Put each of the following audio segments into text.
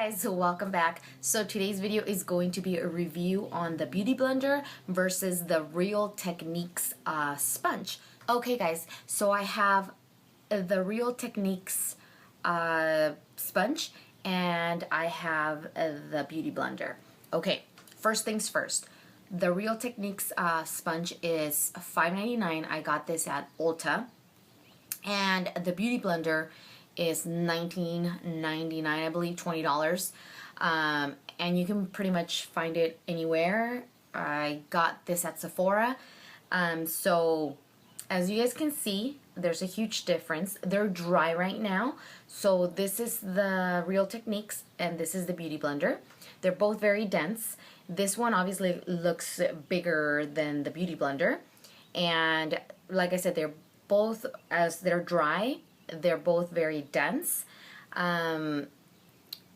guys, welcome back. So today's video is going to be a review on the Beauty Blender versus the Real Techniques sponge. Okay guys, so I have the Real Techniques sponge and I have the Beauty Blender. Okay, first things first. The Real Techniques sponge is $5.99. I got this at Ulta. And the Beauty Blender is $19.99, I believe, $20. And you can pretty much find it anywhere. I got this at Sephora. So as you guys can see, there's a huge difference. They're dry right now. So this is the Real Techniques and this is the Beauty Blender. They're both very dense. This one obviously looks bigger than the Beauty Blender. And like I said, they're both, as they're dry, they're both very dense. Now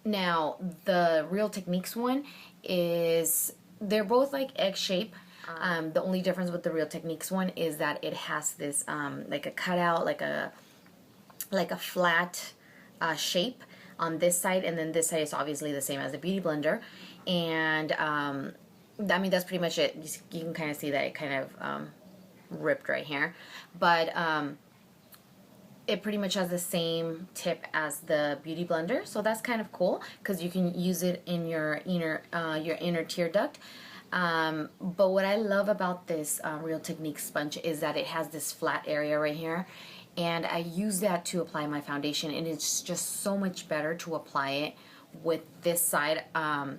the Real Techniques one is, they're both like egg shape. The only difference with the Real Techniques one is that it has this like a cutout, like a flat shape on this side, and then this side is obviously the same as the Beauty Blender. And I mean, that's pretty much it. You can kind of see that it kind of ripped right here, but it pretty much has the same tip as the Beauty Blender, so that's kind of cool because you can use it in your inner tear duct. But what I love about this Real Techniques sponge is that it has this flat area right here, and I use that to apply my foundation, and it's just so much better to apply it with this side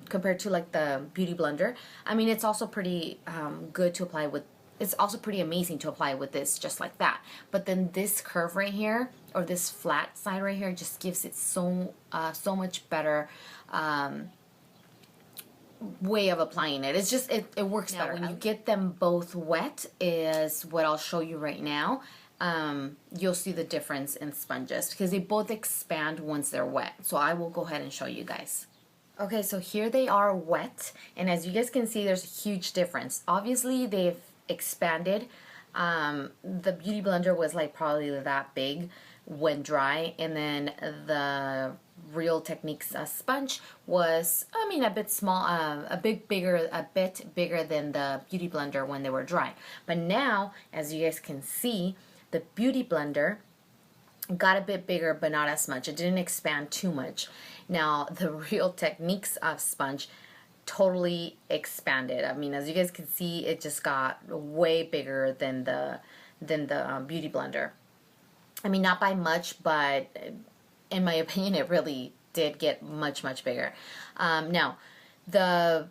compared to like the Beauty Blender. I mean, it's also pretty good to apply with. It's also pretty amazing to apply with this just like that. But then this curve right here, or this flat side right here, just gives it so much better way of applying it. It's just, it works better. When you get them both wet is what I'll show you right now. You'll see the difference in sponges because they both expand once they're wet. So I will go ahead and show you guys. Okay, so here they are wet, and as you guys can see, there's a huge difference. Obviously, they've expanded. The Beauty Blender was like probably that big when dry, and then the Real Techniques sponge was, I mean, a bit small, a bit bigger than the Beauty Blender when they were dry. But now, as you guys can see, the Beauty Blender got a bit bigger, but not as much. It didn't expand too much. Now the Real Techniques sponge totally expanded. I mean, as you guys can see, it just got way bigger than the Beauty Blender. I mean, not by much, but in my opinion, it really did get much bigger. Now, the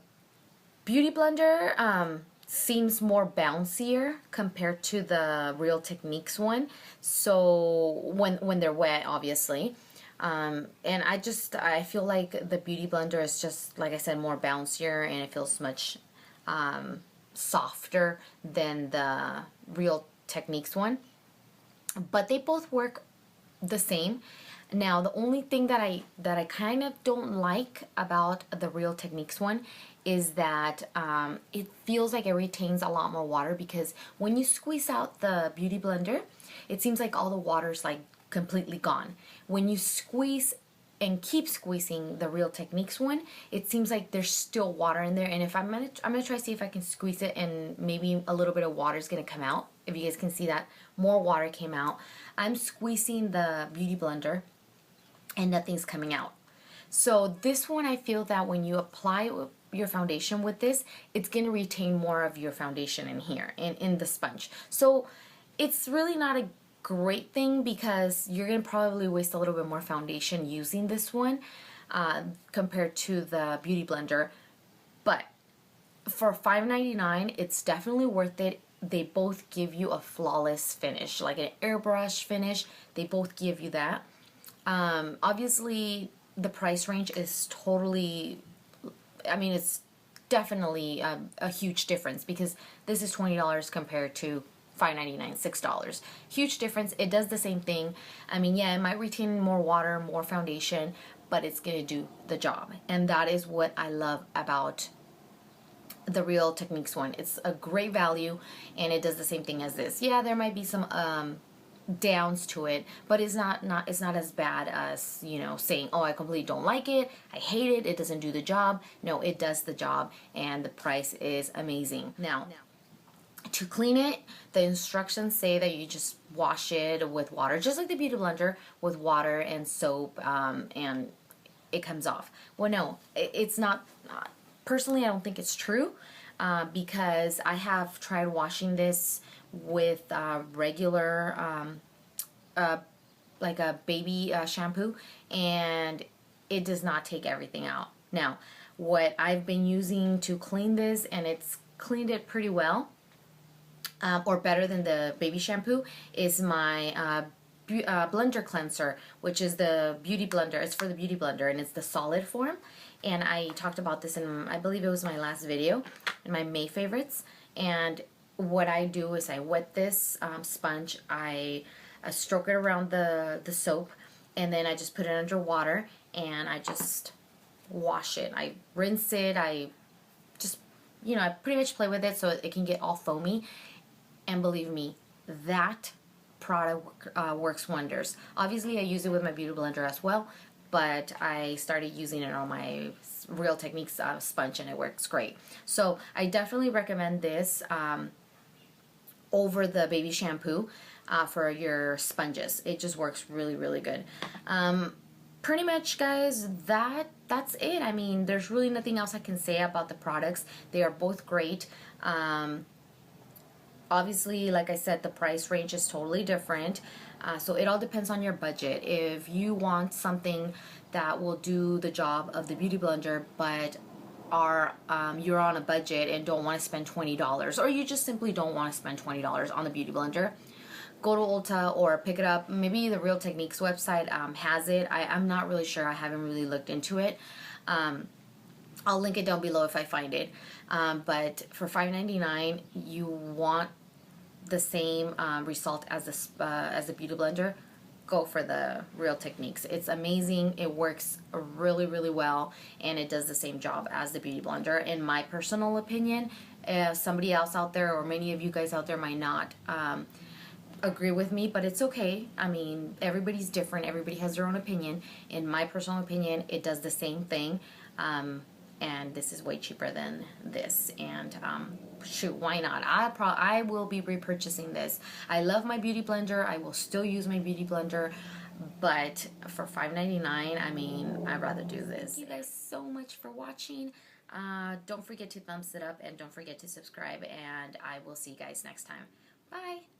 Beauty Blender seems more bouncier compared to the Real Techniques one. So when they're wet, obviously. And I feel like the Beauty Blender is just, like I said, more bouncier, and it feels much softer than the Real Techniques one. But they both work the same. Now, the only thing that I kind of don't like about the Real Techniques one is that it feels like it retains a lot more water, because when you squeeze out the Beauty Blender, it seems like all the water's like completely gone. When you squeeze and keep squeezing the Real Techniques one, it seems like there's still water in there. And if I'm gonna try to see if I can squeeze it, and maybe a little bit of water is gonna come out. If you guys can see that more water came out. I'm squeezing the Beauty Blender and nothing's coming out. So this one, I feel that when you apply your foundation with this, it's gonna retain more of your foundation in here, in the sponge. So it's really not a great thing, because you're gonna probably waste a little bit more foundation using this one compared to the Beauty Blender. But for $5.99, it's definitely worth it. They both give you a flawless finish, like an airbrush finish. They both give you that. Obviously, the price range is totally, I mean, it's definitely a huge difference, because this is $20 compared to $5.99, $6. Huge difference. It does the same thing. I mean, yeah, it might retain more water, more foundation, but it's gonna do the job. And that is what I love about the Real Techniques one. It's a great value, and it does the same thing as this. Yeah, there might be some downs to it, but it's not as bad as, you know, saying, oh, I completely don't like it, I hate it, it doesn't do the job. No, it does the job, and the price is amazing. Now, to clean it, the instructions say that you just wash it with water, just like the beauty blender, with water and soap, and it comes off. Well, no, it's not. Personally, I don't think it's true, because I have tried washing this with regular, like a baby shampoo, and it does not take everything out. Now, what I've been using to clean this, and it's cleaned it pretty well, or better than the baby shampoo, is my blender cleanser, which is the beauty blender. It's for the beauty blender, and it's the solid form. And I talked about this in, I believe it was my last video, in my May favorites. And what I do is I wet this sponge, I stroke it around the soap, and then I just put it under water, and I just wash it. I rinse it, I just, you know, I pretty much play with it so it can get all foamy. And believe me, that product works wonders. Obviously, I use it with my beauty blender as well, but I started using it on my Real Techniques sponge, and it works great. So I definitely recommend this over the baby shampoo for your sponges. It just works really, really good. Pretty much, guys, that's it. I mean, there's really nothing else I can say about the products. They are both great. Obviously, like I said, the price range is totally different. So it all depends on your budget. If you want something that will do the job of the beauty blender, but you're on a budget and don't want to spend $20, or you just simply don't want to spend $20 on the beauty blender, go to Ulta or pick it up. Maybe the Real Techniques website has it. I'm not really sure. I haven't really looked into it. I'll link it down below if I find it. But for $5.99, you want the same result as the beauty blender, go for the Real Techniques. It's amazing. It works really, really well, and it does the same job as the beauty blender, in my personal opinion. Somebody else out there, or many of you guys out there, might not agree with me, but it's okay. I mean, everybody's different. Everybody has their own opinion. In my personal opinion, it does the same thing. And this is way cheaper than this, and shoot, why not? I will be repurchasing this. I love my beauty blender. I will still use my beauty blender, but for $5.99, I mean, I'd rather do this. Thank you guys so much for watching. Don't forget to thumbs it up, and don't forget to subscribe, and I will see you guys next time. Bye.